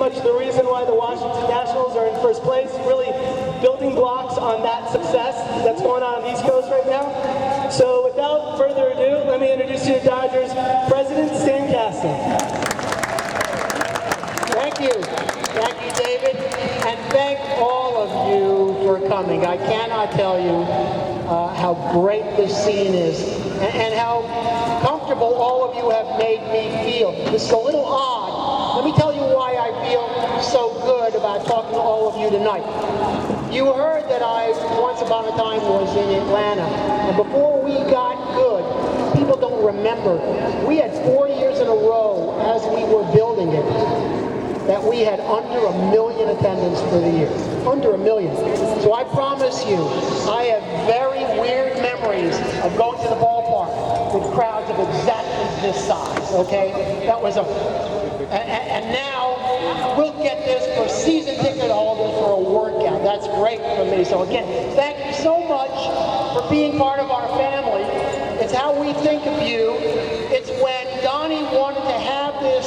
much the reason why the Washington Nationals are in first place, really building blocks on that success that's going on the East Coast right now. So without further ado, let me introduce you to Dodgers President Stan Kasten. Thank you. Thank you, David. And thank all of you for coming. I cannot tell you how great this scene is and how comfortable all of you have made me feel. This is a little odd. Let me tell you why I feel so good about talking to all of you tonight. You heard that I, once upon a time, was in Atlanta. And before we got good, people don't remember. We had 4 years in a row as we were building it that we had under 1 million attendance for the year. Under 1 million. So I promise you, I have very weird memories of going to the ballpark with crowds of exactly this size, okay? That was and now we'll get this for season ticket holders for a workout. That's great for me. So again, thank you so much for being part of our family. It's how we think of you. It's when Donnie wanted to have this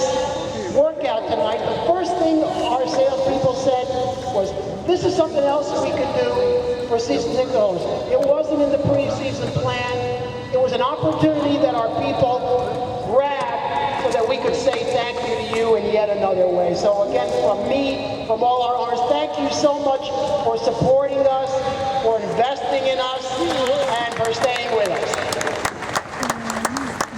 workout tonight, the first thing our salespeople said was, this is something else that we could do for season ticket holders. It wasn't in the preseason plan. It was an opportunity that our people grabbed so that we could say thank you to you in yet another way. So again, from me, from all our owners, thank you so much for supporting us, for investing in us, and for staying with us.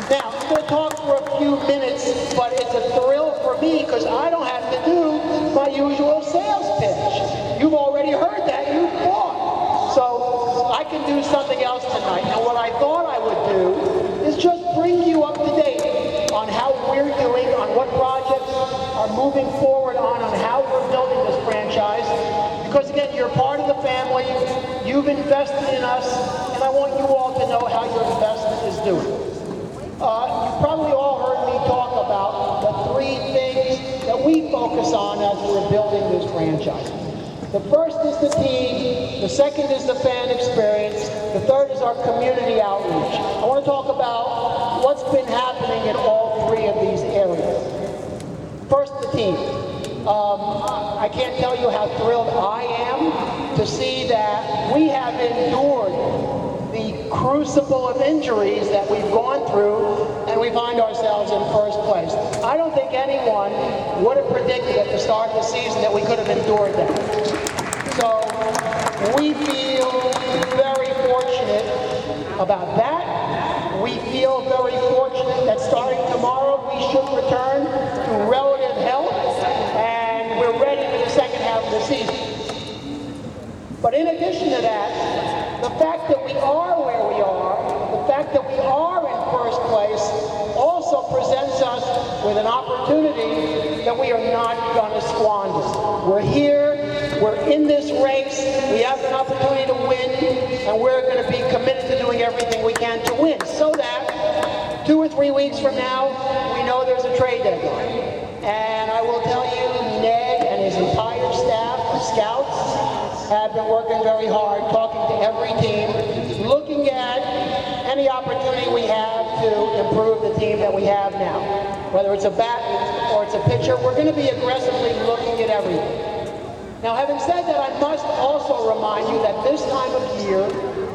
Now, I'm going to talk for a few minutes, but it's a thrill for me because I don't have to do my usual sales pitch. You've already heard that. You've bought. So I can do something else tonight. And what I thought I would do is just bring you up to date on how we're doing, on what projects are moving forward on how we're building this franchise. Because again, you're part of the family. You've invested in us, and I want you all to know how your investment is doing. You've probably all heard me talk about the 3 things that we focus on as we're building this franchise. The first is the team, the second is the fan experience, the third is our community outreach. I want to talk about what's been happening in all 3 of these areas. First, the team. I can't tell you how thrilled I am to see that we have endured the crucible of injuries that we've gone through, and we find ourselves in first place. I don't think anyone would have predicted at the start of the season that we could have endured that. So we feel very fortunate about that. We feel very fortunate that starting tomorrow we should return to relative health, and we're ready for the second half of the season. But in addition to that, the fact that we are where we are, the fact that we are in first place, also presents us with an opportunity that we are not going to squander. We're here, we're in this race, we have an opportunity to win, and we're going to be committed to doing everything we can to win, so that 2 or 3 weeks from now, we know there's a trade deadline. And I will tell you, Ned and his entire staff of scouts have been working very hard, talking to every team, looking at any opportunity we have to improve the team that we have now. Whether it's a bat or it's a pitcher, we're going to be aggressively looking at everything. Now, having said that, I must also remind you that this time of year,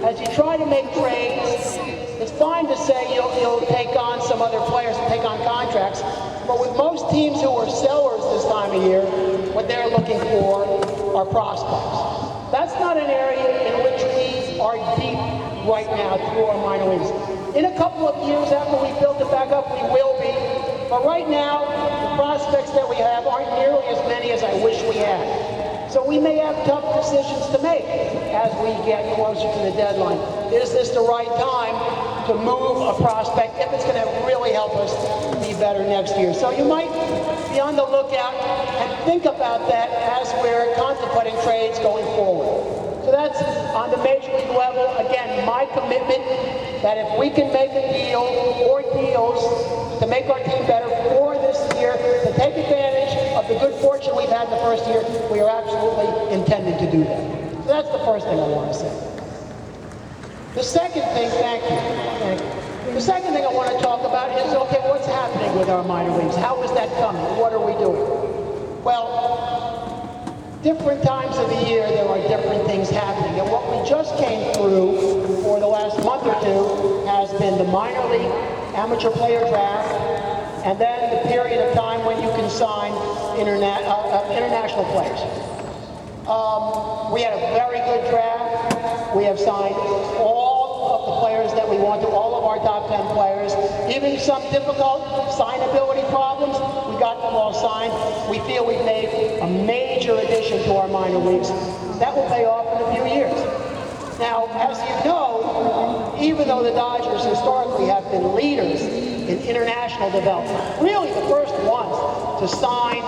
as you try to make trades, it's fine to say you'll take on some other players and take on contracts, but with most teams who are sellers this time of year, what they're looking for are prospects. That's not an area in which we are deep right now through our minor leagues. In a couple of years after we build it back up, we will be. But right now, the prospects that we have aren't nearly as many as I wish we had. So we may have tough decisions to make as we get closer to the deadline. Is this the right time to move a prospect if it's going to really help us be better next year? So you might be on the lookout and think about that as we're contemplating trades going forward. So that's on the major league level. Again, my commitment that if we can make a deal or deals to make our team better for this year, to take advantage of the good fortune we've had the first year, we are absolutely intended to do that. So that's the first thing I want to say. The second thing, thank you. The second thing I want to talk about is, okay, what's happening with our minor leagues? How is that coming? What are we doing? Well, different times of the year, there are different things happening. And what we just came through for the last month or two has been the minor league amateur player draft, and then the period of time when you can sign international players. We had a very good draft. We have signed all of the players that we wanted, all of our top 10 players. Even some difficult signability problems, we got them all signed. We feel we've made a major addition to our minor leagues. That will pay off in a few years. Now, as you know, even though the Dodgers historically have been leaders in international development, really the first ones to sign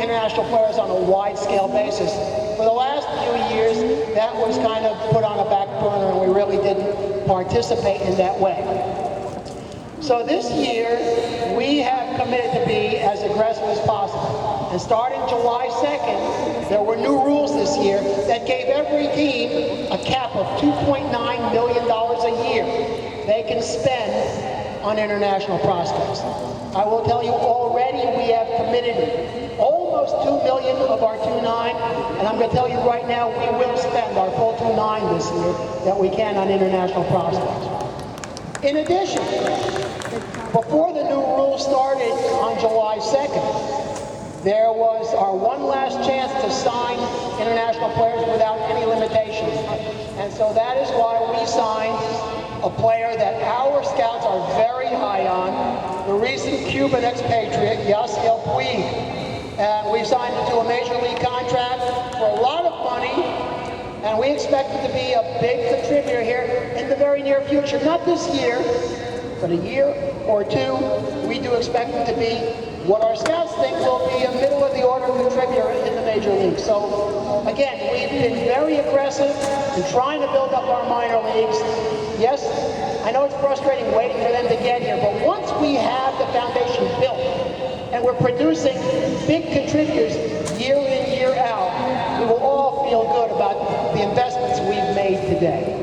international players on a wide-scale basis, for the last few years, that was kind of put on a back burner and we really didn't participate in that way. So this year, we have committed to be as aggressive as possible. And starting July 2nd, there were new rules this year that gave every team a cap of $2.9 million a year they can spend on international prospects. I will tell you already we have committed almost $2 million of our $2.9, and I'm going to tell you right now we will spend our full $2.9 this year that we can on international prospects. In addition, before the new rule started on July 2nd, there was our one last chance to sign international players without any limitations. And so that is why we signed a player that our scouts are very high on, the recent Cuban expatriate, Yasiel Puig. And we've signed him to a major league contract for a lot of money, and we expect him to be a big contributor here in the very near future. Not this year, but a year or two, we do expect him to be what our scouts think will be a middle-of-the-order contributor in the major league. So, again, we've been very aggressive in trying to build up our minor leagues. Yes, I know it's frustrating waiting for them to get here, but once we have the foundation built and we're producing big contributors year in, year out, we will all feel good about the investments we've made today.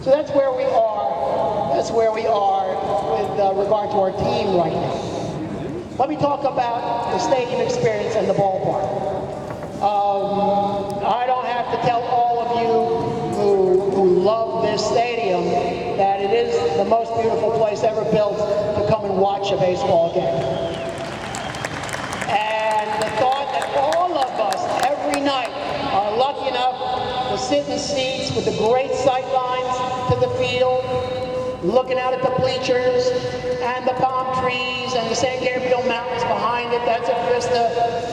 So that's where we are. That's where we are with regard to our team right now. Let me talk about the stadium experience and the ballpark. I don't have to tell all of you who love this stadium that it is the most beautiful place ever built to come and watch a baseball game. And the thought that all of us every night are lucky enough to sit in seats with the great sight lines to the field, looking out at the bleachers and the palm trees and the San Gabriel Mountains behind it. That's a vista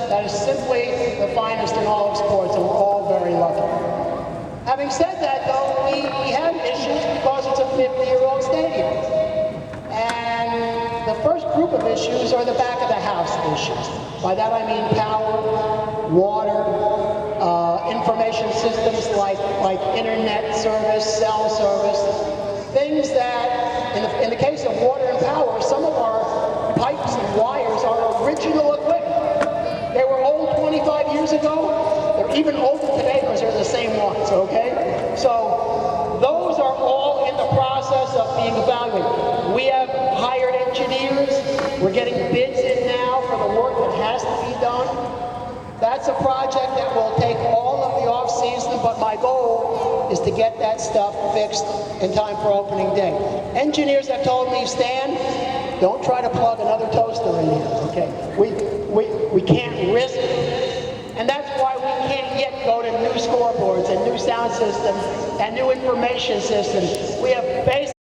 that is simply the finest in all of sports, and we're all very lucky. Having said that, though, we have issues because it's a 50-year-old stadium. And the first group of issues are the back of the house issues. By that I mean power, water, information systems like internet service, cell service, things that, in the case of water and power, some of our pipes and wires are original equipment. They were old 25 years ago. They're even older today because they're the same ones, okay? So those are all in the process of being evaluated. We have hired engineers. We're getting bids in now for the work that has to be done. That's a project that will take all of the off-season, but my goal is to get that stuff fixed in time for opening day. Engineers have told me, Stan, don't try to plug another toaster in here, okay? We can't risk it. And that's why we can't yet go to new scoreboards and new sound systems and new information systems. We have basic